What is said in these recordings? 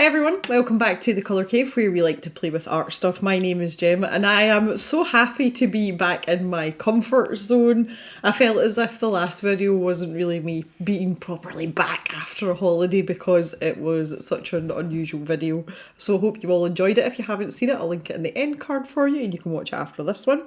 Hi everyone, welcome back to the Colour Cave where we like to play with art stuff. My name is Jem and I am so happy to be back in my comfort zone. I felt as if the last video wasn't really me being properly back after a holiday because it was such an unusual video. So I hope you all enjoyed it. If you haven't seen it, I'll link it in the end card for you and you can watch it after this one.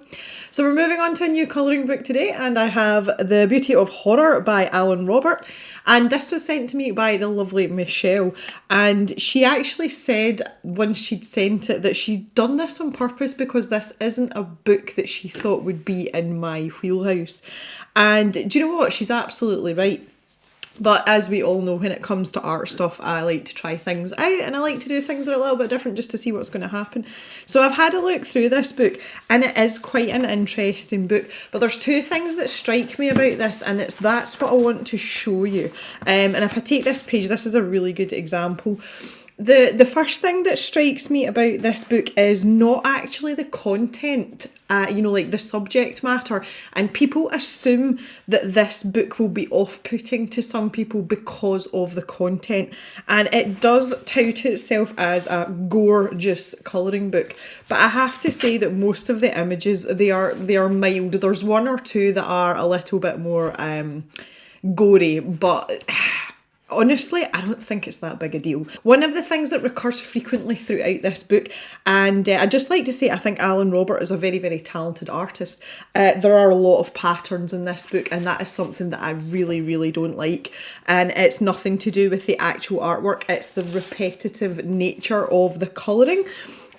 So we're moving on to a new colouring book today and I have The Beauty of Horror by Alan Robert, and this was sent to me by the lovely Michelle, and she actually said when she'd sent it that she'd done this on purpose because this isn't a book that she thought would be in my wheelhouse. And do you know what? She's absolutely right. But as we all know, when it comes to art stuff, I like to try things out and I like to do things that are a little bit different just to see what's going to happen. So I've had a look through this book and it is quite an interesting book. But there's two things that strike me about this, and that's what I want to show you. And if I take this page, this is a really good example. The first thing that strikes me about this book is not actually the content, like the subject matter. And people assume that this book will be off-putting to some people because of the content. And it does tout itself as a gorgeous colouring book. But I have to say that most of the images, they are mild. There's one or two that are a little bit more gory, but honestly, I don't think it's that big a deal. One of the things that recurs frequently throughout this book, and I'd just like to say I think Alan Robert is a very, very talented artist. There are a lot of patterns in this book, and that is something that I really, really don't like. And it's nothing to do with the actual artwork, it's the repetitive nature of the colouring.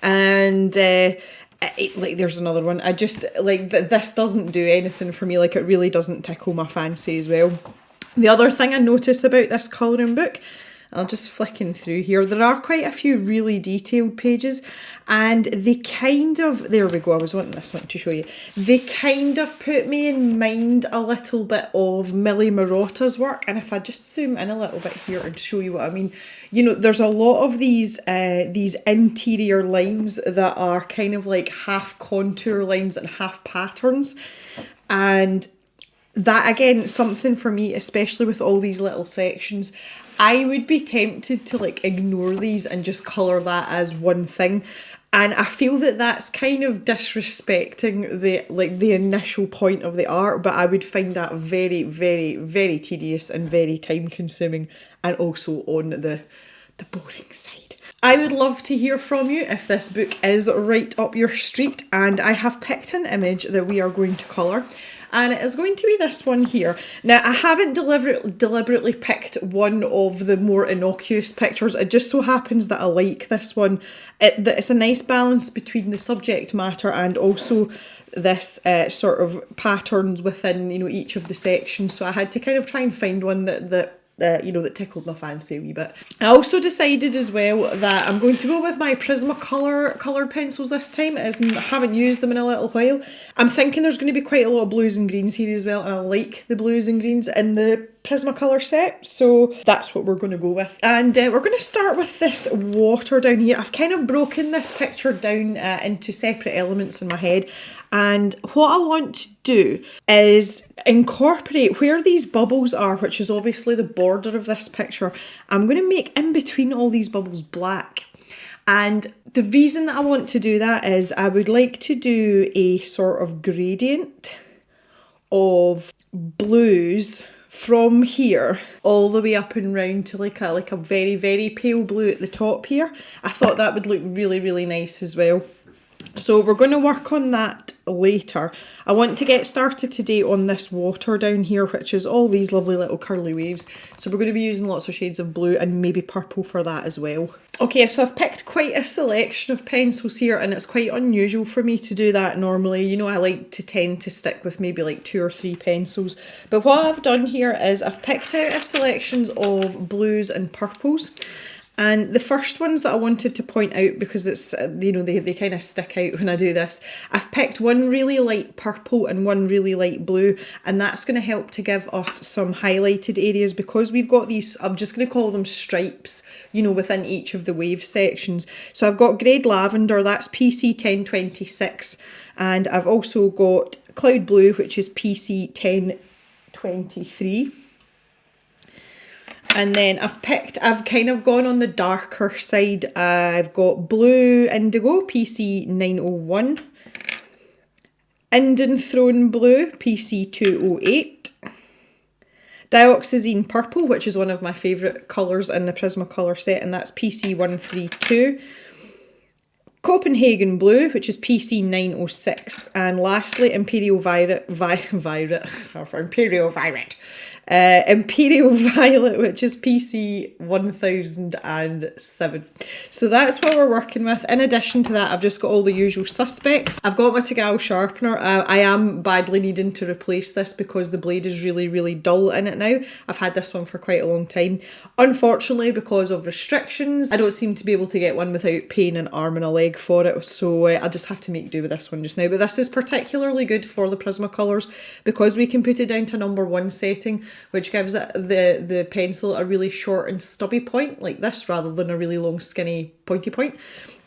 And there's another one. I just, this doesn't do anything for me. Like, it really doesn't tickle my fancy as well. The other thing I notice about this colouring book, I'll just flicking through here, there are quite a few really detailed pages, and they kind of, there we go, I was wanting this one to show you, they kind of put me in mind a little bit of Millie Marotta's work. And if I just zoom in a little bit here and show you what I mean, you know, there's a lot of these interior lines that are kind of like half contour lines and half patterns, and that, again, something for me, especially with all these little sections, I would be tempted to ignore these and just colour that as one thing. And I feel that that's kind of disrespecting the initial point of the art, but I would find that very, very, very tedious and very time consuming, and also on the boring side. I would love to hear from you if this book is right up your street, and I have picked an image that we are going to colour. And it is going to be this one here. Now, I haven't deliberately picked one of the more innocuous pictures. It just so happens that I like this one. It's a nice balance between the subject matter and also this sort of patterns within, each of the sections. So I had to kind of try and find one that tickled my fancy a wee bit. I also decided as well that I'm going to go with my Prismacolor coloured pencils this time, as I haven't used them in a little while. I'm thinking there's going to be quite a lot of blues and greens here as well, and I like the blues and greens in the Prismacolor set, so that's what we're going to go with. And we're going to start with this water down here. I've kind of broken this picture down into separate elements in my head. And what I want to do is incorporate where these bubbles are, which is obviously the border of this picture. I'm going to make in between all these bubbles black. And the reason that I want to do that is I would like to do a sort of gradient of blues from here all the way up and round to like a very, very pale blue at the top here. I thought that would look really, really nice as well. So we're going to work on that later. I want to get started today on this water down here, which is all these lovely little curly waves. So we're going to be using lots of shades of blue and maybe purple for that as well. Okay, so I've picked quite a selection of pencils here, and it's quite unusual for me to do that normally. I like to tend to stick with maybe like 2 or 3 pencils. But what I've done here is I've picked out a selections of blues and purples. And the first ones that I wanted to point out, because it's, they kind of stick out when I do this, I've picked one really light purple and one really light blue, and that's going to help to give us some highlighted areas because we've got these, I'm just going to call them stripes, within each of the wave sections. So I've got Grade Lavender, that's PC 1026, and I've also got Cloud Blue, which is PC 1023. And then I've kind of gone on the darker side. I've got blue indigo, PC 901. Indian Throne Blue, PC 208. Dioxazine Purple, which is one of my favourite colours in the Prismacolor set, and that's PC 132. Copenhagen Blue, which is PC 906. And lastly, Imperial Violet, Imperial Violet, which is PC 1007. So that's what we're working with. In addition to that, I've just got all the usual suspects. I've got my Tagal sharpener. I am badly needing to replace this because the blade is really, really dull in it now. I've had this one for quite a long time. Unfortunately, because of restrictions, I don't seem to be able to get one without paying an arm and a leg for it. So I just have to make do with this one just now. But this is particularly good for the Prismacolors because we can put it down to #1 setting, which gives it the pencil a really short and stubby point like this rather than a really long skinny pointy point.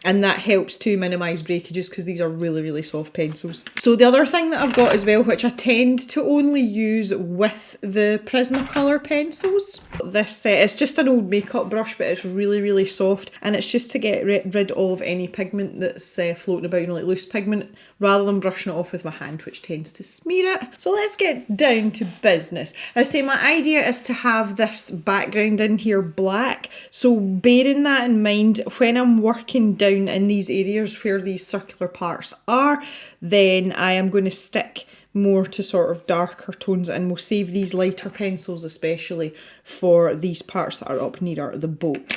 And that helps to minimise breakages because these are really, really soft pencils. So the other thing that I've got as well, which I tend to only use with the Prismacolor pencils, this it's just an old makeup brush, but it's really, really soft, and it's just to get rid of any pigment that's floating about, you know, like loose pigment, rather than brushing it off with my hand, which tends to smear it. So let's get down to business. I say my idea is to have this background in here black, so bearing that in mind, when I'm working down in these areas where these circular parts are, then I am going to stick more to sort of darker tones, and we'll save these lighter pencils especially for these parts that are up near the boat.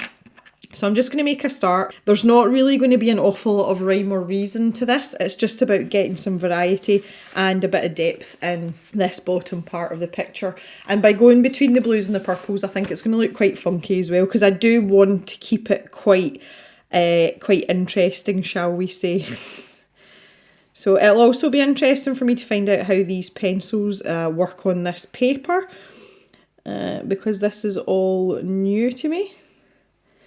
So I'm just going to make a start. There's not really going to be an awful lot of rhyme or reason to this. It's just about getting some variety and a bit of depth in this bottom part of the picture. And by going between the blues and the purples, I think it's going to look quite funky as well, because I do want to keep it quite interesting, shall we say. So it'll also be interesting for me to find out how these pencils work on this paper, because this is all new to me.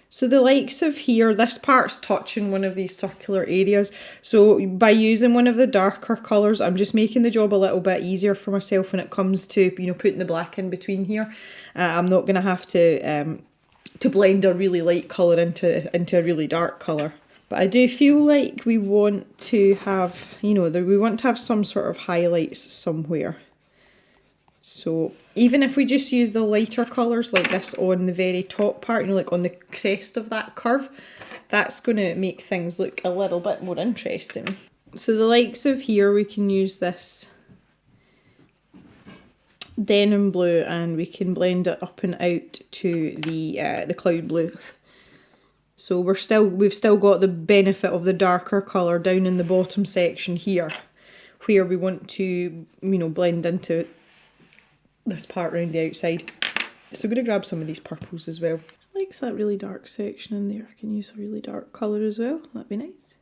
So the likes of here, this part's touching one of these circular areas. So by using one of the darker colours, I'm just making the job a little bit easier for myself when it comes to, you know, putting the black in between here. I'm not going to have to blend a really light colour into a really dark colour. But I do feel like we want to have, you know, we want to have some sort of highlights somewhere. So even if we just use the lighter colours like this on the very top part, you know, like on the crest of that curve, that's going to make things look a little bit more interesting. So the likes of here, we can use this denim blue and we can blend it up and out to the cloud blue. So we've still got the benefit of the darker colour down in the bottom section here, where we want to, you know, blend into this part around the outside. So I'm going to grab some of these purples as well. I like that really dark section in there. I can use a really dark colour as well. That'd be nice.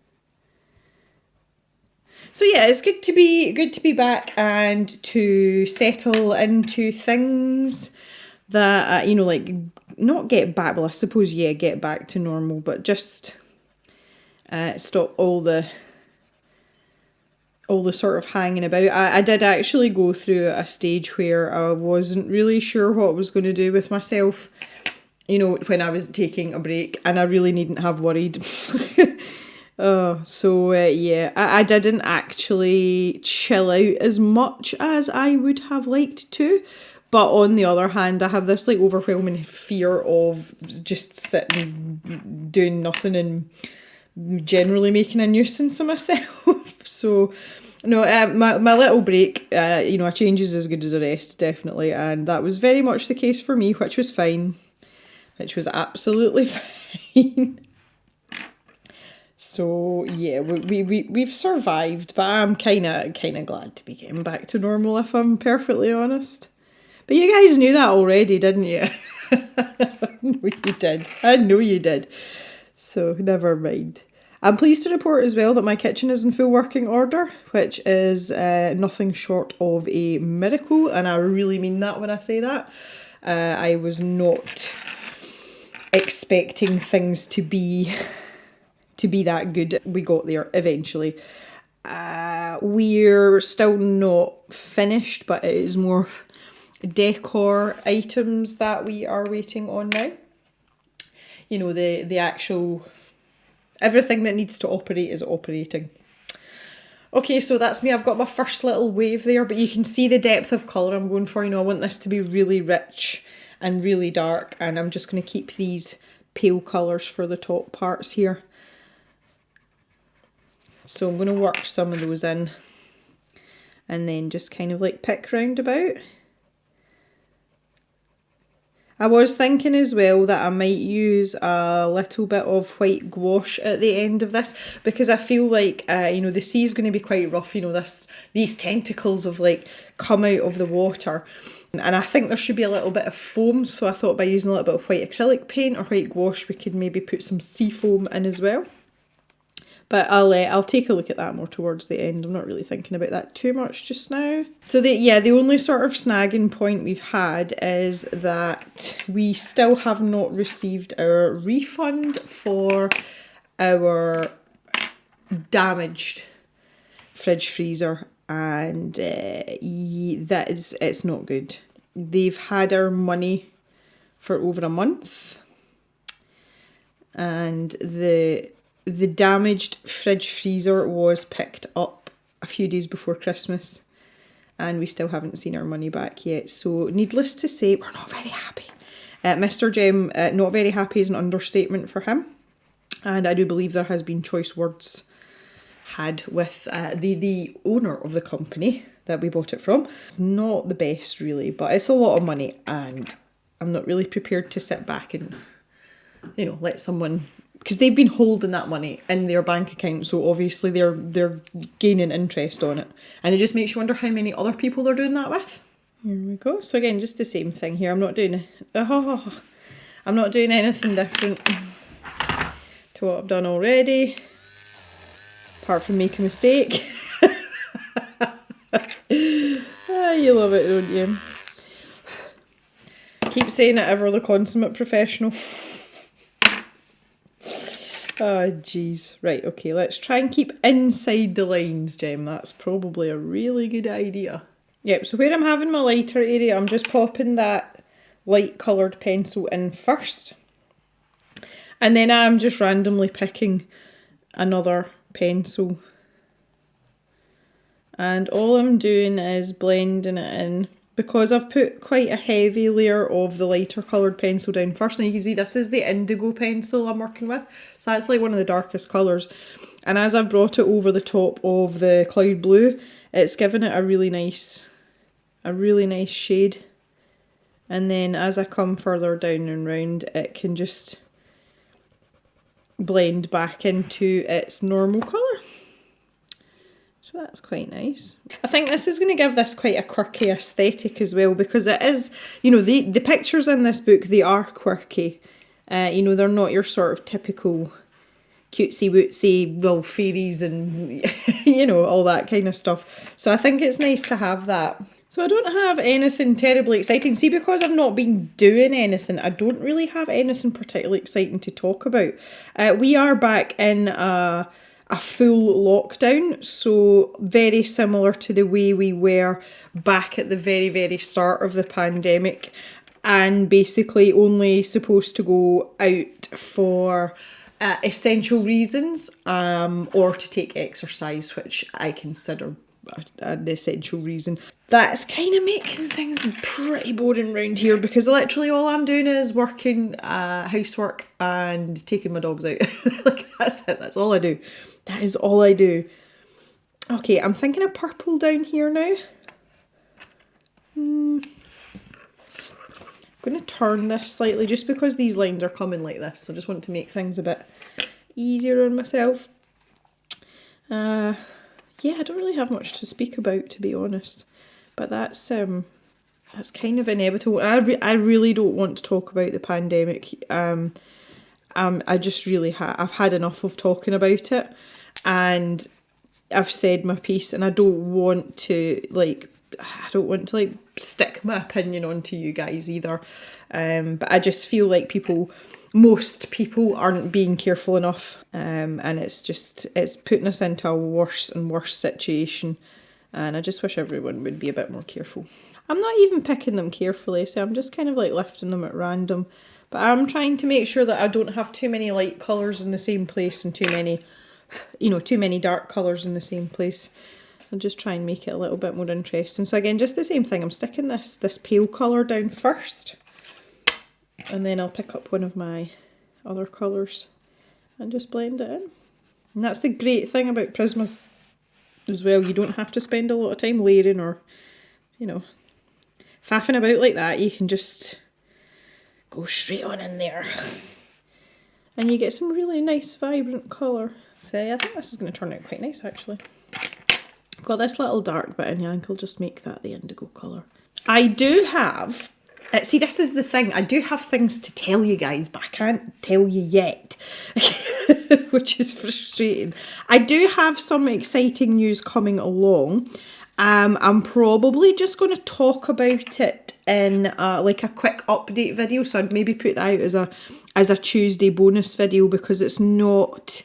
So yeah, it's good to be back and to settle into things that, you know, like not get back, well I suppose, yeah, get back to normal, but just stop all the sort of hanging about. I did actually go through a stage where I wasn't really sure what I was going to do with myself, you know, when I was taking a break, and I really needn't have worried. Yeah, I didn't actually chill out as much as I would have liked to. But on the other hand, I have this like overwhelming fear of just sitting, doing nothing and generally making a nuisance of myself. So, no, my little break, you know, a change is as good as a rest, definitely. And that was very much the case for me, which was fine. Which was absolutely fine. So, yeah, we've survived, but I'm kind of glad to be getting back to normal, if I'm perfectly honest. But you guys knew that already, didn't you? I know you did. I know you did. So, never mind. I'm pleased to report as well that my kitchen is in full working order, which is nothing short of a miracle, and I really mean that when I say that. I was not expecting things to be that good. We got there eventually. We're still not finished, but it is more decor items that we are waiting on now. You know, the actual, everything that needs to operate is operating. Okay, so that's me. I've got my first little wave there, but you can see the depth of colour I'm going for. You know, I want this to be really rich and really dark, and I'm just going to keep these pale colours for the top parts here. So I'm going to work some of those in and then just kind of like pick round about. I was thinking as well that I might use a little bit of white gouache at the end of this, because I feel like, you know, the sea is going to be quite rough. You know, these tentacles have like come out of the water. And I think there should be a little bit of foam, so I thought by using a little bit of white acrylic paint or white gouache we could maybe put some sea foam in as well. But I'll take a look at that more towards the end. I'm not really thinking about that too much just now. So the only sort of snagging point we've had is that we still have not received our refund for our damaged fridge freezer, and it's not good. They've had our money for over a month, and the damaged fridge freezer was picked up a few days before Christmas, and we still haven't seen our money back yet. So needless to say, we're not very happy. Mr. Jem, not very happy is an understatement for him, and I do believe there has been choice words had with the owner of the company that we bought it from. It's not the best really, but it's a lot of money, and I'm not really prepared to sit back and, you know, let someone, because they've been holding that money in their bank account, so obviously they're gaining interest on it, and it just makes you wonder how many other people they're doing that with. Here we go. So again, just the same thing here. I'm not doing anything different to what I've done already, apart from make a mistake. You love it, don't you? Keep saying it, ever the consummate professional. Oh, jeez. Right, okay, let's try and keep inside the lines, Jem. That's probably a really good idea. Yep, so where I'm having my lighter area, I'm just popping that light coloured pencil in first. And then I'm just randomly picking another pencil. And all I'm doing is blending it in, because I've put quite a heavy layer of the lighter coloured pencil down first. Now you can see this is the indigo pencil I'm working with, so that's like one of the darkest colours. And as I've brought it over the top of the cloud blue, it's given it a really nice shade. And then as I come further down and round, it can just blend back into its normal colour. So that's quite nice. I think this is going to give this quite a quirky aesthetic as well, because it is, you know, the pictures in this book, they are quirky. You know, they're not your sort of typical cutesy wootsy, well, fairies and, you know, all that kind of stuff. So I think it's nice to have that. So I don't have anything terribly exciting. See, because I've not been doing anything, I don't really have anything particularly exciting to talk about. We are back in a full lockdown, so very similar to the way we were back at the very, very start of the pandemic, and basically only supposed to go out for essential reasons, or to take exercise, which I consider an essential reason. That's kind of making things pretty boring around here, because literally all I'm doing is working, housework and taking my dogs out. Like, that's it, that's all I do. That is all I do. Okay, I'm thinking of purple down here now. I'm going to turn this slightly just because these lines are coming like this. So I just want to make things a bit easier on myself. Yeah, I don't really have much to speak about, to be honest. But that's kind of inevitable. I really don't want to talk about the pandemic. I just really I've had enough of talking about it, and I've said my piece, and I don't want to stick my opinion onto you guys either. But I just feel like most people aren't being careful enough, and it's putting us into a worse and worse situation. And I just wish everyone would be a bit more careful. I'm not even picking them carefully, so I'm just kind of like lifting them at random. But I'm trying to make sure that I don't have too many light colours in the same place and too many, you know, too many dark colours in the same place. I'll just try and make it a little bit more interesting. So again, just the same thing. I'm sticking this pale colour down first. And then I'll pick up one of my other colours and just blend it in. And that's the great thing about Prismas as well. You don't have to spend a lot of time layering or, you know, faffing about like that. You can just go straight on in there. And you get some really nice vibrant colour. So I think this is going to turn out quite nice actually. I've got this little dark bit in here. I think I'll just make that the indigo colour. I do have, see this is the thing, I do have things to tell you guys, but I can't tell you yet, which is frustrating. I do have some exciting news coming along. I'm probably just going to talk about it in like a quick update video, so I'd maybe put that out as a Tuesday bonus video, because it's not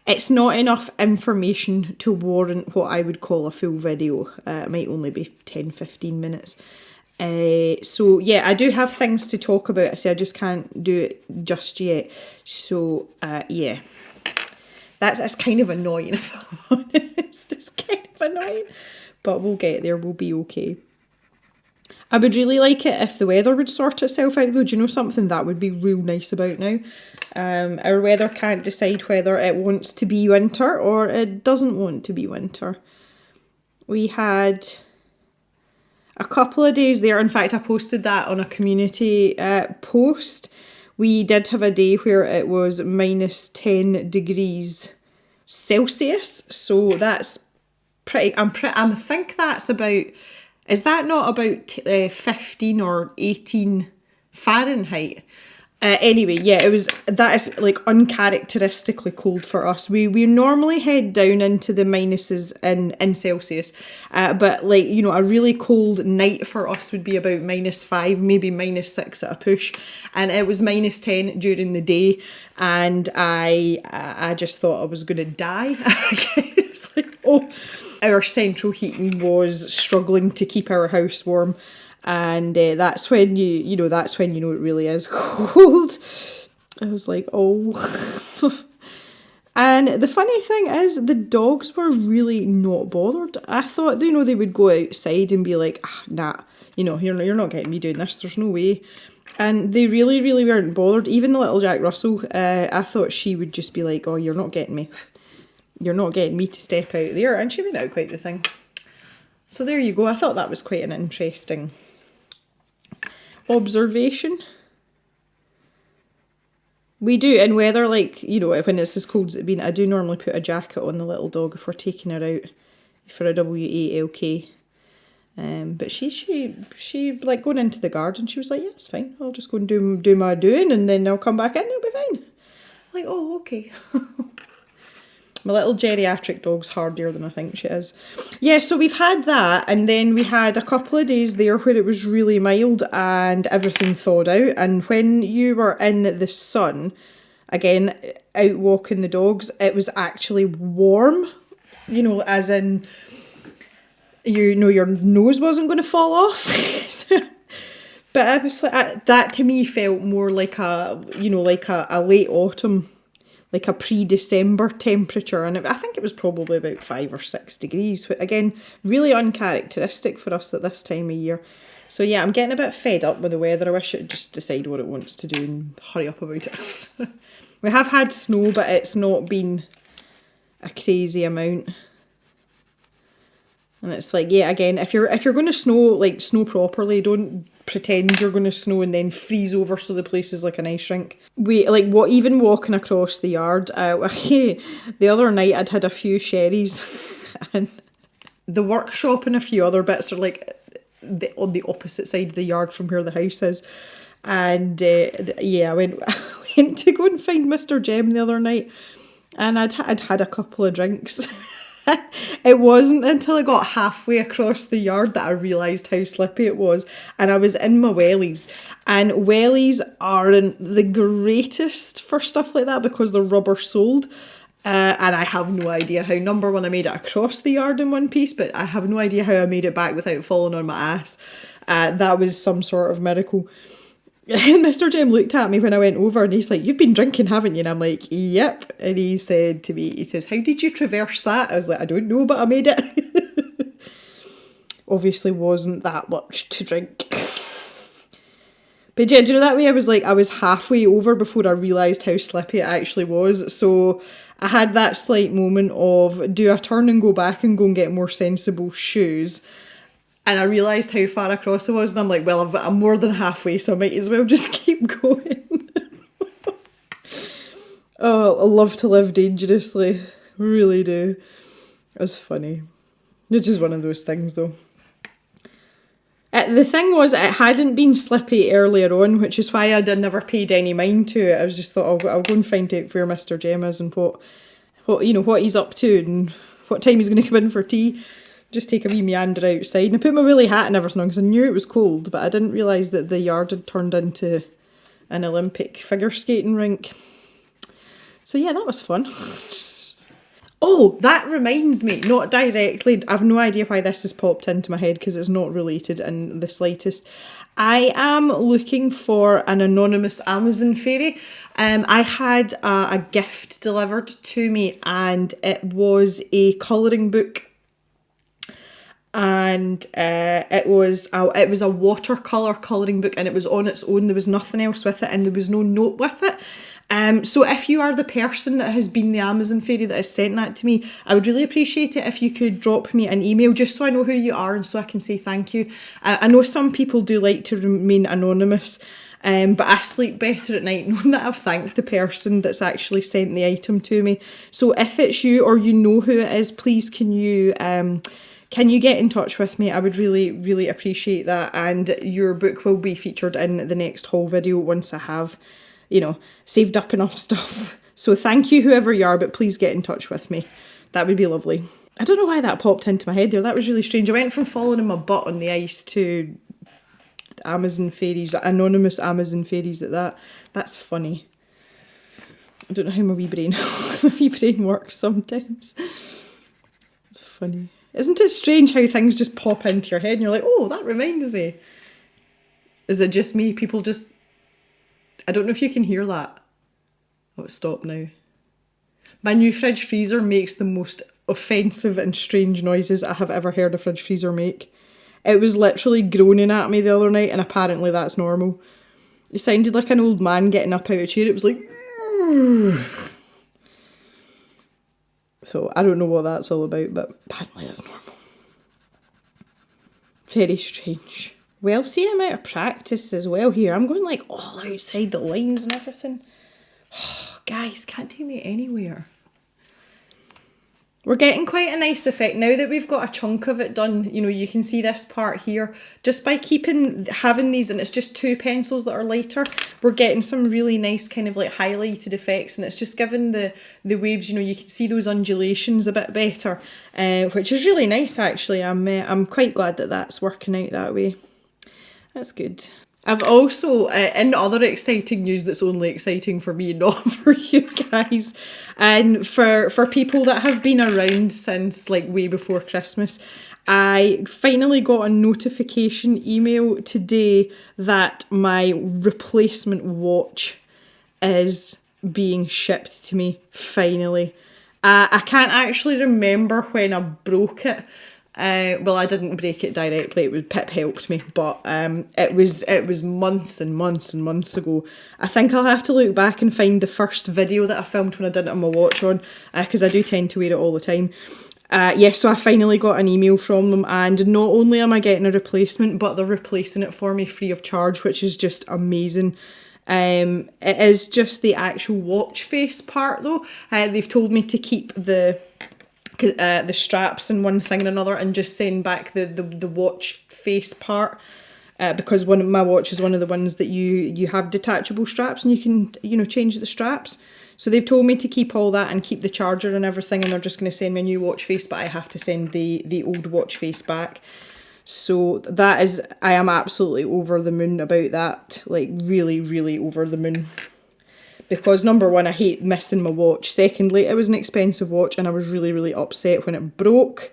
enough information to warrant what I would call a full video. It might only be 10-15 minutes. So yeah, I do have things to talk about. I say I just can't do it just yet. So yeah, that's kind of annoying if I'm honest. It's kind of annoying, but we'll get there. We'll be okay. I would really like it if the weather would sort itself out though. Do you know something that would be real nice about now? Our weather can't decide whether it wants to be winter or it doesn't want to be winter. We had a couple of days there. In fact, I posted that on a community post. We did have a day where it was -10 degrees Celsius. So that's pretty, I think that's about, is that not about 15 or 18 Fahrenheit? Anyway, yeah, that is like uncharacteristically cold for us. We normally head down into the minuses in Celsius, but like, you know, a really cold night for us would be about -5, maybe -6 at a push, and it was -10 during the day, and I just thought I was gonna die. It's like, oh, our central heating was struggling to keep our house warm. And that's when you know it really is cold. I was like, oh. And the funny thing is, the dogs were really not bothered. I thought, you know, they would go outside and be like, nah, you know, you're not getting me doing this. There's no way. And they really, really weren't bothered. Even the little Jack Russell, I thought she would just be like, oh, you're not getting me. You're not getting me to step out there. And she went out quite the thing. So there you go. I thought that was quite an interesting observation. We do, in weather like, you know, when it's as cold as it's been, I do normally put a jacket on the little dog if we're taking her out for a WALK. But she like going into the garden, she was like, yeah, it's fine. I'll just go and do my doing, and then I'll come back in, it'll be fine. I'm like, oh, okay. My little geriatric dog's hardier than I think she is. Yeah, so we've had that, and then we had a couple of days there where it was really mild and everything thawed out. And when you were in the sun, again, out walking the dogs, it was actually warm, you know, as in, you know, your nose wasn't going to fall off. But I was like, that to me felt more like a, you know, like a late autumn, like a pre-December temperature, and I think it was probably about 5 or 6 degrees. Again, really uncharacteristic for us at this time of year. So yeah, I'm getting a bit fed up with the weather. I wish it would just decide what it wants to do and hurry up about it. We have had snow, but it's not been a crazy amount. And it's like, yeah, again, if you're going to snow, like snow properly, don't pretend you're going to snow and then freeze over so the place is like an ice rink. Even walking across the yard, the other night I'd had a few sherries, and the workshop and a few other bits are like on the opposite side of the yard from where the house is. And yeah, I went to go and find Mr. Jem the other night, and I'd had a couple of drinks. It wasn't until I got halfway across the yard that I realised how slippy it was, and I was in my wellies, and wellies aren't the greatest for stuff like that because they're rubber soled, And I have no idea how, number one, I made it across the yard in one piece, but I have no idea how I made it back without falling on my ass. That was some sort of miracle. And Mr. Jem looked at me when I went over and he's like, "You've been drinking, haven't you?" And I'm like, "Yep." And he said to me, he says, "How did you traverse that?" I was like, "I don't know, but I made it." Obviously wasn't that much to drink. But yeah, do you know that way I was halfway over before I realised how slippy it actually was. So I had that slight moment of, do I turn and go back and go and get more sensible shoes? And I realised how far across it was, and I'm like, well, I'm more than halfway, so I might as well just keep going. Oh, I love to live dangerously. Really do. It's funny. It's just one of those things, though. The thing was, it hadn't been slippy earlier on, which is why I'd never paid any mind to it. I was just thought, I'll go and find out where Mr. Jem is and what he's up to and what time he's going to come in for tea. Just take a wee meander outside. And I put my woolly hat and everything on because I knew it was cold, but I didn't realise that the yard had turned into an Olympic figure skating rink. So yeah, that was fun. Oh, that reminds me, not directly, I've no idea why this has popped into my head because it's not related in the slightest. I am looking for an anonymous Amazon fairy. I had a gift delivered to me and it was a colouring book. And it was a watercolour colouring book and it was on its own. There was nothing else with it and there was no note with it. So if you are the person that has been the Amazon fairy that has sent that to me, I would really appreciate it if you could drop me an email just so I know who you are and so I can say thank you. I know some people do like to remain anonymous, but I sleep better at night knowing that I've thanked the person that's actually sent the item to me. So if it's you or you know who it is, please can you get in touch with me? I would really, really appreciate that. And your book will be featured in the next haul video once I have, saved up enough stuff. So thank you, whoever you are, but please get in touch with me. That would be lovely. I don't know why that popped into my head there. That was really strange. I went from falling in my butt on the ice to Amazon fairies, anonymous Amazon fairies at that. That's funny. I don't know how my wee brain works sometimes. It's funny. Isn't it strange how things just pop into your head and you're like, oh, that reminds me. Is it just me? People just... I don't know if you can hear that. Oh, it's stopped now. My new fridge freezer makes the most offensive and strange noises I have ever heard a fridge freezer make. It was literally groaning at me the other night and apparently that's normal. It sounded like an old man getting up out of a chair. It was like... So I don't know what that's all about, but apparently that's normal. Very strange. Well, see, I'm out of practice as well here. I'm going like all outside the lines and everything. Oh, guys, can't take me anywhere. We're getting quite a nice effect now that we've got a chunk of it done. You can see this part here. Just by having these, and it's just two pencils that are lighter, we're getting some really nice kind of like highlighted effects, and it's just giving the waves, you can see those undulations a bit better, which is really nice actually. I'm quite glad that that's working out that way. That's good. I've also, in other exciting news that's only exciting for me, not for you guys, and for people that have been around since like way before Christmas, I finally got a notification email today that my replacement watch is being shipped to me, finally. I can't actually remember when I broke it. Well, I didn't break it directly. Pip helped me, but it was months and months and months ago. I think I'll have to look back and find the first video that I filmed when I did it on my watch on, because I do tend to wear it all the time. So I finally got an email from them, and not only am I getting a replacement, but they're replacing it for me free of charge, which is just amazing. It is just the actual watch face part though. They've told me to keep the straps and one thing and another and just send back the watch face part, because my watch is one of the ones that you have detachable straps and you can change the straps. So they've told me to keep all that and keep the charger and everything, and they're just going to send me a new watch face, but I have to send the old watch face back. So I am absolutely over the moon about that, like really, really over the moon. because number one, I hate missing my watch. Secondly, it was an expensive watch and I was really, really upset when it broke.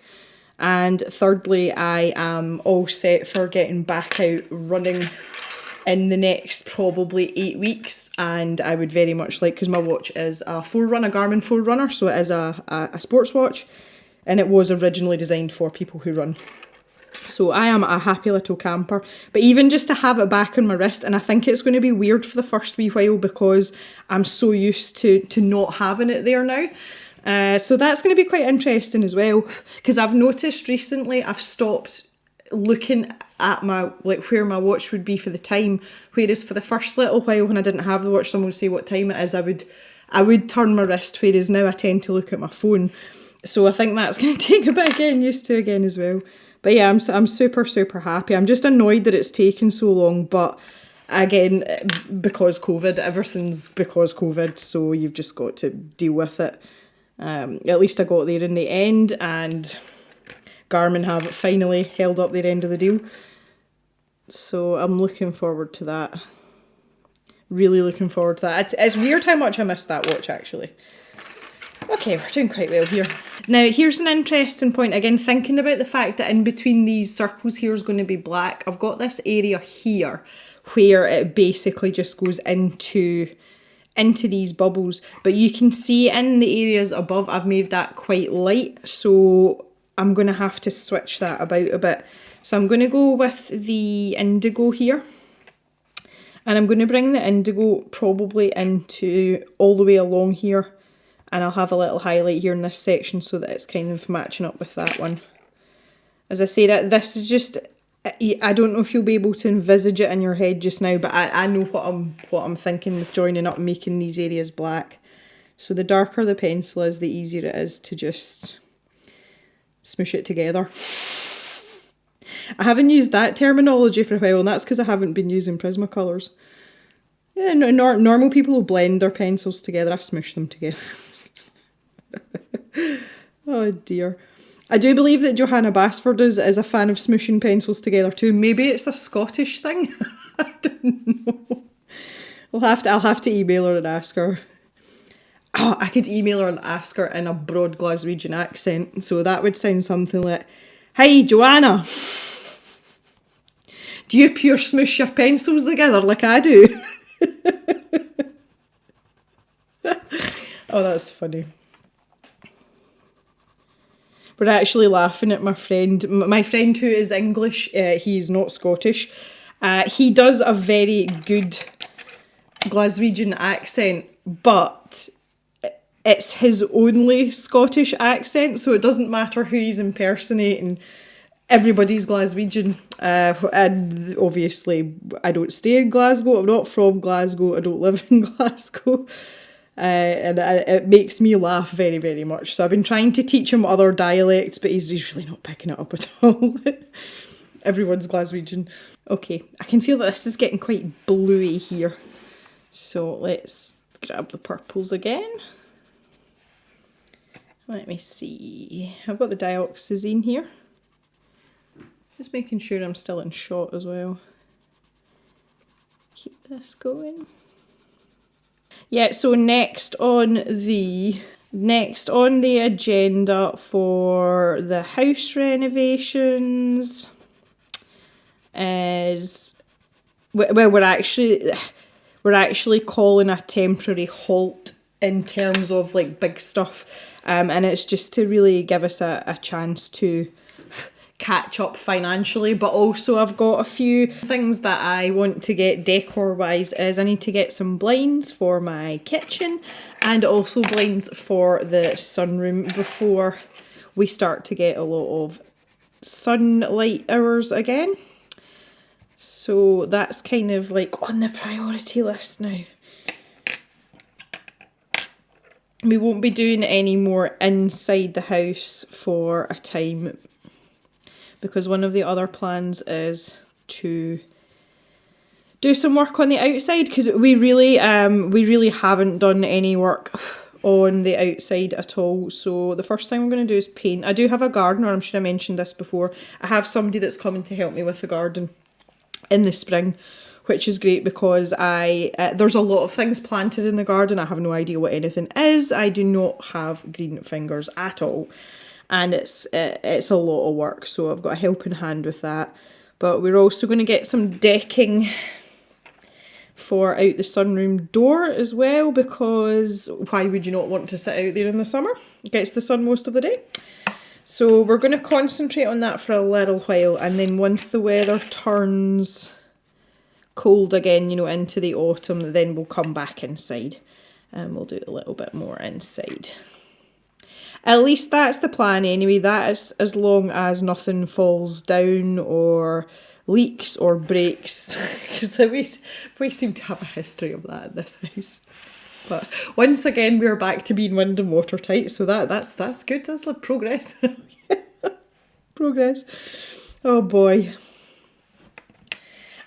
And thirdly, I am all set for getting back out running in the next probably 8 weeks, and I would very much like, because my watch is a Garmin Forerunner, so it is a sports watch, and it was originally designed for people who run. So I am a happy little camper, but even just to have it back on my wrist, and I think it's going to be weird for the first wee while because I'm so used to not having it there now. So that's going to be quite interesting as well, because I've noticed recently I've stopped looking at my, like, where my watch would be for the time, whereas for the first little while when I didn't have the watch, someone would say what time it is, I would turn my wrist, whereas now I tend to look at my phone. So I think that's going to take a bit of getting used to again as well. But yeah, I'm super, super happy. I'm just annoyed that it's taken so long, but again, because COVID, everything's because COVID, so you've just got to deal with it. At least I got there in the end, and Garmin have finally held up their end of the deal. So I'm looking forward to that. Really looking forward to that. It's weird how much I missed that watch, actually. Okay, we're doing quite well here. Now, here's an interesting point. Again, thinking about the fact that in between these circles here is going to be black. I've got this area here where it basically just goes into these bubbles. But you can see in the areas above, I've made that quite light. So I'm going to have to switch that about a bit. So I'm going to go with the indigo here. And I'm going to bring the indigo probably into all the way along here. And I'll have a little highlight here in this section so that it's kind of matching up with that one. As I say, that this is just, I don't know if you'll be able to envisage it in your head just now, but I know what I'm thinking with joining up and making these areas black. So the darker the pencil is, the easier it is to just smoosh it together. I haven't used that terminology for a while, and that's because I haven't been using Prismacolors. Yeah, normal people will blend their pencils together. I smoosh them together. Oh dear. I do believe that Johanna Basford is a fan of smooshing pencils together too. Maybe it's a Scottish thing. I don't know. I'll have to email her and ask her. Oh, I could email her and ask her in a broad Glaswegian accent. So that would sound something like, "Hi Joanna, do you pure smoosh your pencils together like I do?" Oh, that's funny. We're actually laughing at my friend who is English. He is not Scottish. He does a very good Glaswegian accent, but it's his only Scottish accent, so it doesn't matter who he's impersonating. Everybody's Glaswegian. And obviously, I don't stay in Glasgow. I'm not from Glasgow. I don't live in Glasgow. And it makes me laugh very, very much. So I've been trying to teach him other dialects, but he's really not picking it up at all. Everyone's Glaswegian. Okay, I can feel that this is getting quite bluey here. So let's grab the purples again. Let me see. I've got the dioxazine here. Just making sure I'm still in shot as well. Keep this going. Yeah, so next on the agenda for the house renovations is, well, we're actually calling a temporary halt in terms of like big stuff, and it's just to really give us a chance to catch up financially. But also I've got a few things that I want to get decor wise. Is I need to get some blinds for my kitchen and also blinds for the sunroom before we start to get a lot of sunlight hours again. So that's kind of like on the priority list now. We won't be doing any more inside the house for a time, because one of the other plans is to do some work on the outside, because we really haven't done any work on the outside at all. So the first thing I'm going to do is paint. I do have a gardener. I'm sure I mentioned this before. I have somebody that's coming to help me with the garden in the spring, which is great because there's a lot of things planted in the garden. I have no idea what anything is. I do not have green fingers at all. And it's a lot of work, so I've got a helping hand with that. But we're also going to get some decking for out the sunroom door as well, because why would you not want to sit out there in the summer? It gets the sun most of the day. So we're going to concentrate on that for a little while, and then once the weather turns cold again, you know, into the autumn, then we'll come back inside and we'll do a little bit more inside. At least that's the plan anyway. That is as long as nothing falls down or leaks or breaks, because we seem to have a history of that in this house. But once again, we're back to being wind and watertight, so that's good. That's like progress. Progress. Oh boy.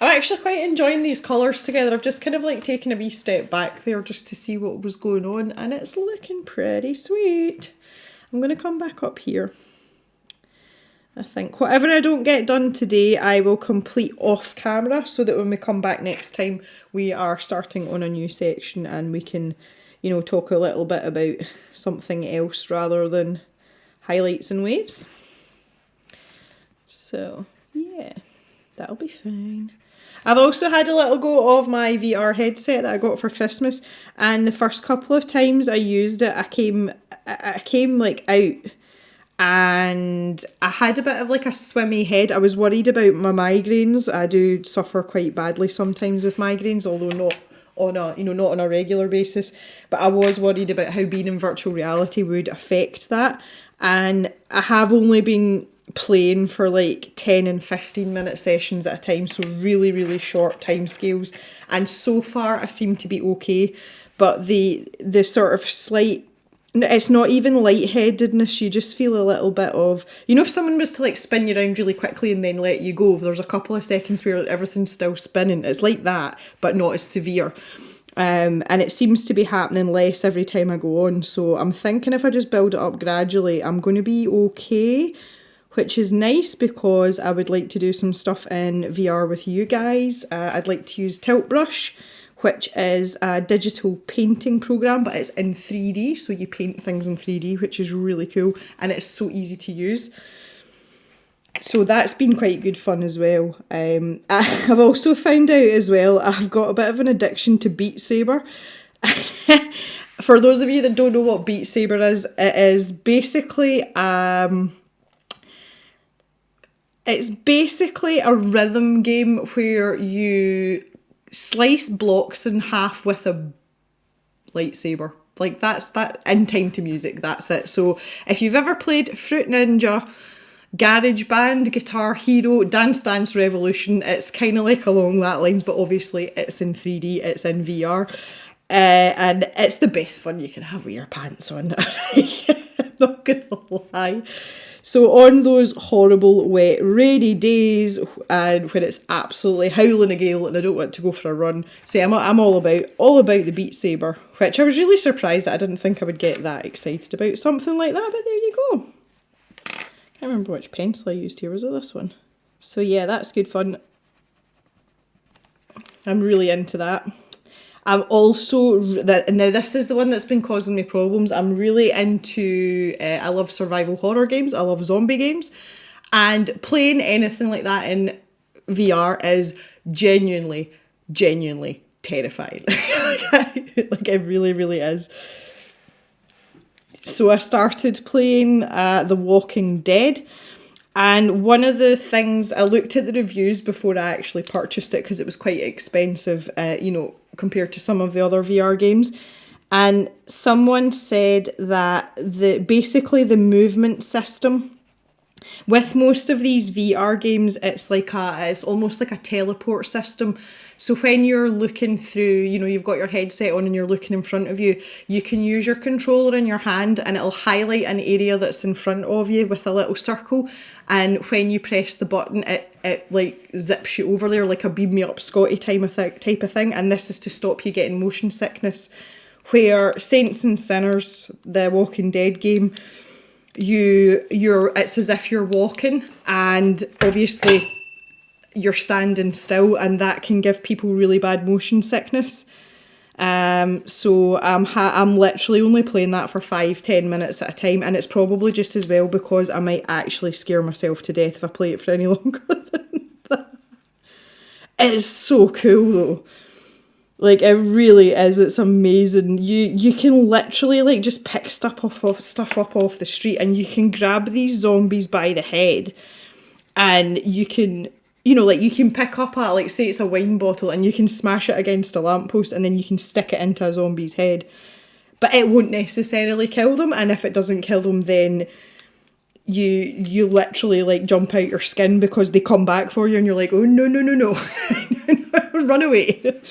I'm actually quite enjoying these colours together. I've just kind of like taken a wee step back there just to see what was going on, and it's looking pretty sweet. I'm going to come back up here. I think whatever I don't get done today, I will complete off camera, so that when we come back next time, we are starting on a new section and we can, you know, talk a little bit about something else rather than highlights and waves. So yeah, that'll be fine. I've also had a little go of my VR headset that I got for Christmas, and the first couple of times I used it, I came like out and I had a bit of like a swimmy head. I was worried about my migraines. I do suffer quite badly sometimes with migraines, although not on a, you know, not on a regular basis. But I was worried about how being in virtual reality would affect that. And I have only been playing for like 10 and 15 minute sessions at a time, so really, really short time scales. And so far I seem to be okay. But the sort of slight, it's not even lightheadedness, you just feel a little bit of, you know, if someone was to like spin you around really quickly and then let you go, there's a couple of seconds where everything's still spinning. It's like that, but not as severe. And it seems to be happening less every time I go on. So I'm thinking if I just build it up gradually, I'm going to be okay, which is nice because I would like to do some stuff in VR with you guys. I'd like to use Tilt Brush, which is a digital painting program, but it's in 3D, so you paint things in 3D, which is really cool, and it's so easy to use. So that's been quite good fun as well. I've also found out as well, I've got a bit of an addiction to Beat Saber. For those of you that don't know what Beat Saber is, it is basically it's basically a rhythm game where you slice blocks in half with a lightsaber. Like that's that, in time to music, that's it. So if you've ever played Fruit Ninja, Garage Band, Guitar Hero, Dance Dance Revolution, it's kind of like along that lines, but obviously it's in 3D, it's in VR, and it's the best fun you can have with your pants on. I'm not gonna lie. So on those horrible, wet, rainy days, and when it's absolutely howling a gale and I don't want to go for a run, so yeah, I'm all about the Beat Saber, which I was really surprised that I didn't think I would get that excited about something like that, but there you go. Can't remember which pencil I used here, was it this one? So yeah, that's good fun. I'm really into that. I'm also, now this is the one that's been causing me problems, I'm really into, I love survival horror games, I love zombie games, and playing anything like that in VR is genuinely terrifying. Like it really, really is. So I started playing The Walking Dead, and one of the things, I looked at the reviews before I actually purchased it because it was quite expensive, you know, compared to some of the other VR games. And someone said that basically the movement system with most of these VR games, it's almost like a teleport system. So when you're looking through, you know, you've got your headset on and you're looking in front of you, you can use your controller in your hand and it'll highlight an area that's in front of you with a little circle. And when you press the button, it like zips you over there like a beam me up Scotty type of thing. And this is to stop you getting motion sickness. Where Saints and Sinners, the Walking Dead game, it's as if you're walking, and obviously you're standing still, and that can give people really bad motion sickness. So I'm literally only playing that for 5-10 minutes at a time, and it's probably just as well because I might actually scare myself to death if I play it for any longer than that. It is so cool though. Like, it really is. It's amazing. You can literally, like, just pick stuff up off the street, and you can grab these zombies by the head, and you can, you know, like, you can pick up a, like, say it's a wine bottle, and you can smash it against a lamppost, and then you can stick it into a zombie's head. But it won't necessarily kill them, and if it doesn't kill them, then you literally, like, jump out your skin because they come back for you, and you're like, oh, no, no, no, no. Run away.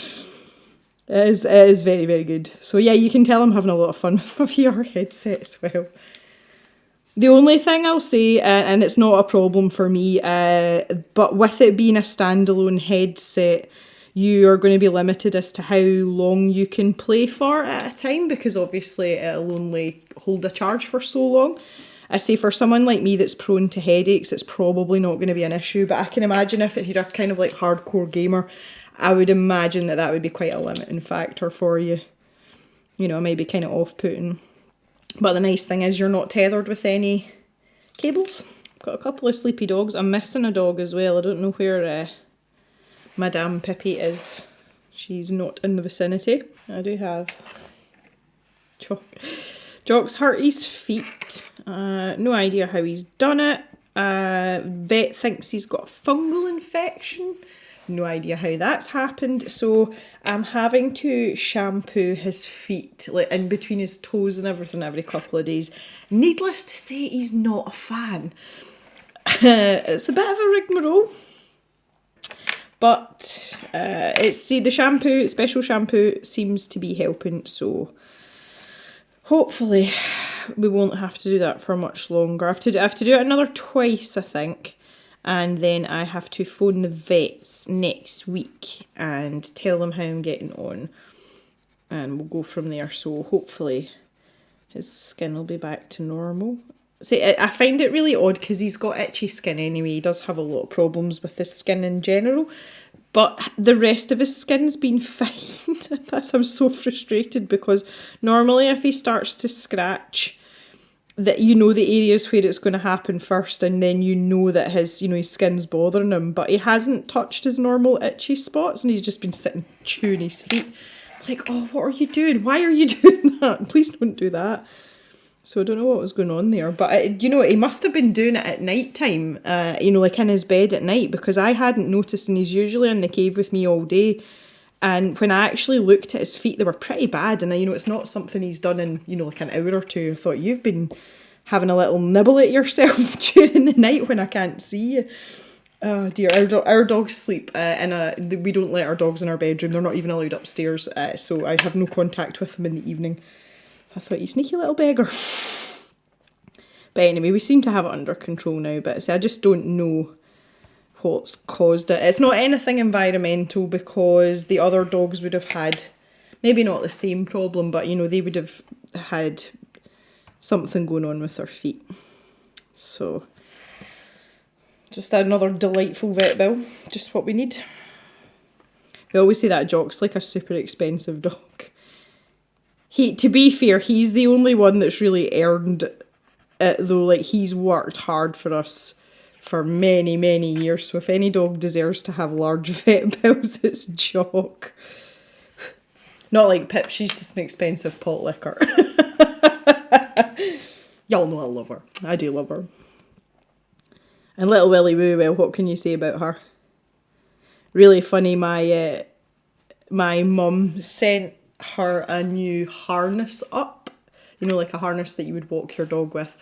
It is very, very good. So yeah, you can tell I'm having a lot of fun with my VR headset as well. The only thing I'll say, and it's not a problem for me, but with it being a standalone headset, you are going to be limited as to how long you can play for at a time, because obviously it'll only hold a charge for so long. I say for someone like me that's prone to headaches, it's probably not going to be an issue, but I can imagine if you're a kind of like hardcore gamer, I would imagine that would be quite a limiting factor for you. You know, it might be kind of off-putting. But the nice thing is you're not tethered with any cables. I've got a couple of sleepy dogs. I'm missing a dog as well. I don't know where Madame Pippi is. She's not in the vicinity. I do have Jock's hurt his feet. No idea how he's done it. Vet thinks he's got a fungal infection. No idea how that's happened. So I'm having to shampoo his feet, like in between his toes and everything, every couple of days. Needless to say, he's not a fan. It's a bit of a rigmarole. But the shampoo, special shampoo, seems to be helping. So hopefully we won't have to do that for much longer. I have to do it another twice, I think. And then I have to phone the vets next week and tell them how I'm getting on. And we'll go from there. So hopefully his skin will be back to normal. See, I find it really odd because he's got itchy skin anyway. He does have a lot of problems with his skin in general. But the rest of his skin's been fine. I'm so frustrated because normally if he starts to scratch, that you know the areas where it's going to happen first, and then you know that his skin's bothering him, but he hasn't touched his normal itchy spots, and he's just been sitting chewing his feet. Like, oh, what are you doing? Why are you doing that? Please don't do that. So I don't know what was going on there, but he must have been doing it at night time, like in his bed at night, because I hadn't noticed, and he's usually in the cave with me all day. And when I actually looked at his feet, they were pretty bad. And, it's not something he's done in, like an hour or two. I thought, you've been having a little nibble at yourself during the night when I can't see you. Oh, dear. Our dogs sleep we don't let our dogs in our bedroom. They're not even allowed upstairs. So I have no contact with them in the evening. I thought, you sneaky little beggar. But anyway, we seem to have it under control now. But I just don't know what's caused it. It's not anything environmental, because the other dogs would have had, maybe not the same problem, but they would have had something going on with their feet. So just another delightful vet bill, just what we need. We always say that Jock's like a super expensive dog. To be fair, he's the only one that's really earned it though. Like, he's worked hard for us for many, many years. So if any dog deserves to have large vet bills, it's Jock. Not like Pip, she's just an expensive pot licker. Y'all know I love her. I do love her. And little Willy Woo, well, what can you say about her? Really funny, my mum sent her a new harness up. Like a harness that you would walk your dog with.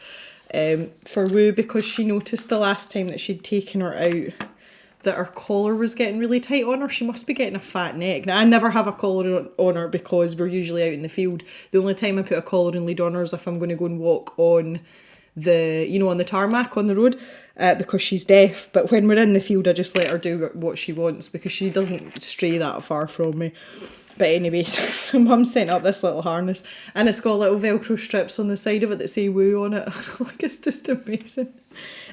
For Woo, because she noticed the last time that she'd taken her out that her collar was getting really tight on her. She must be getting a fat neck. Now, I never have a collar on her because we're usually out in the field. The only time I put a collar and lead on her is if I'm going to go and walk on on the tarmac on the road, because she's deaf. But when we're in the field, I just let her do what she wants because she doesn't stray that far from me. But anyway, so Mum sent up this little harness and it's got little Velcro strips on the side of it that say woo on it. Like, it's just amazing.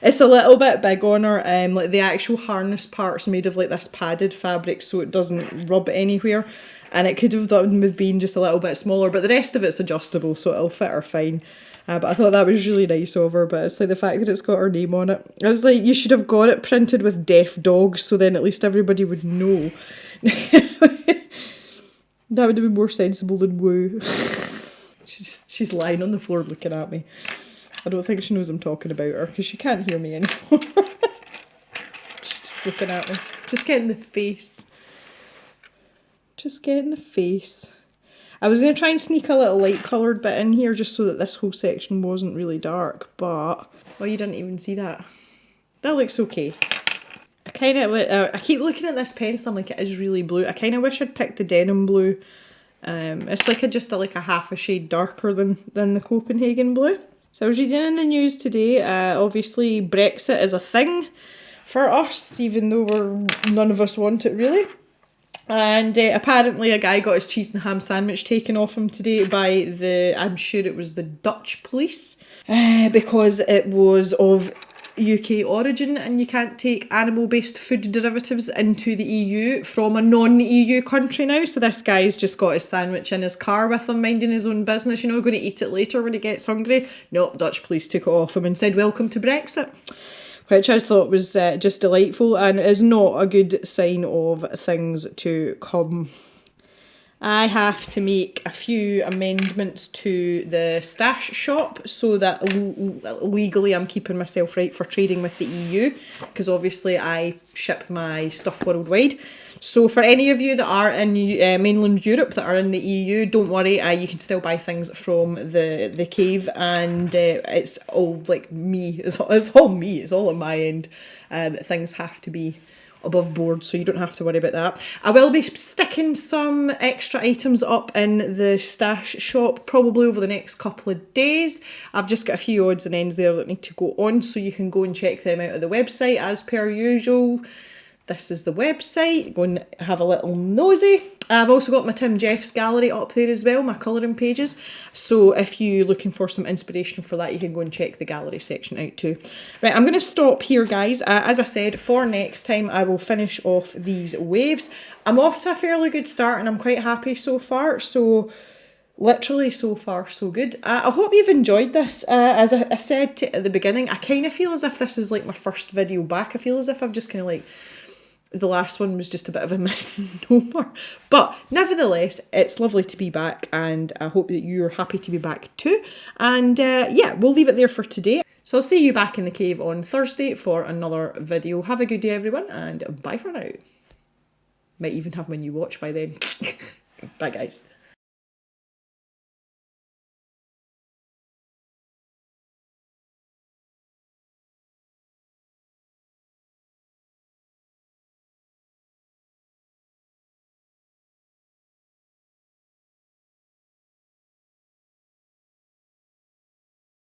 It's a little bit big on her. Like the actual harness part's made of like this padded fabric so it doesn't rub anywhere. And it could have done with being just a little bit smaller, but the rest of it's adjustable so it'll fit her fine. But I thought that was really nice of her, but it's like the fact that it's got her name on it. I was like, you should have got it printed with deaf dogs so then at least everybody would know. That would have been more sensible than woo. She's lying on the floor looking at me. I don't think she knows I'm talking about her because she can't hear me anymore. She's just looking at me. Just get in the face. Just get in the face. I was going to try and sneak a little light coloured bit in here just so that this whole section wasn't really dark, but... Oh, you didn't even see that. That looks okay. I keep looking at this pencil, I'm like, it is really blue. I kind of wish I'd picked the denim blue. It's like just a half a shade darker than the Copenhagen blue. So I was reading in the news today, obviously Brexit is a thing for us, even though none of us want it really. And apparently a guy got his cheese and ham sandwich taken off him today by I'm sure it was the Dutch police, because it was of UK origin and you can't take animal-based food derivatives into the EU from a non-EU country now. So this guy's just got his sandwich in his car with him, minding his own business, you know, going to eat it later when he gets hungry. Nope, Dutch police took it off him and said, welcome to Brexit. Which I thought was just delightful and is not a good sign of things to come. I have to make a few amendments to the stash shop so that legally I'm keeping myself right for trading with the EU, because obviously I ship my stuff worldwide. So for any of you that are in mainland Europe that are in the EU, don't worry, you can still buy things from the cave, and it's all like me, it's all me, it's all on my end, that things have to be above board, so you don't have to worry about that. I will be sticking some extra items up in the stash shop probably over the next couple of days. I've just got a few odds and ends there that need to go on, so you can go and check them out at the website as per usual. This is the website. Go and have a little nosy. I've also got my Tim Jeff's gallery up there as well, my colouring pages. So if you're looking for some inspiration for that, you can go and check the gallery section out too. Right, I'm going to stop here, guys. As I said, for next time, I will finish off these waves. I'm off to a fairly good start and I'm quite happy so far. So literally so far so good. I hope you've enjoyed this. As I said at the beginning, I kind of feel as if this is like my first video back. I feel as if I've just kind of like... The last one was just a bit of a misnomer. But nevertheless, it's lovely to be back and I hope that you're happy to be back too. And yeah, we'll leave it there for today. So I'll see you back in the cave on Thursday for another video. Have a good day, everyone, and bye for now. Might even have my new watch by then. Bye, guys.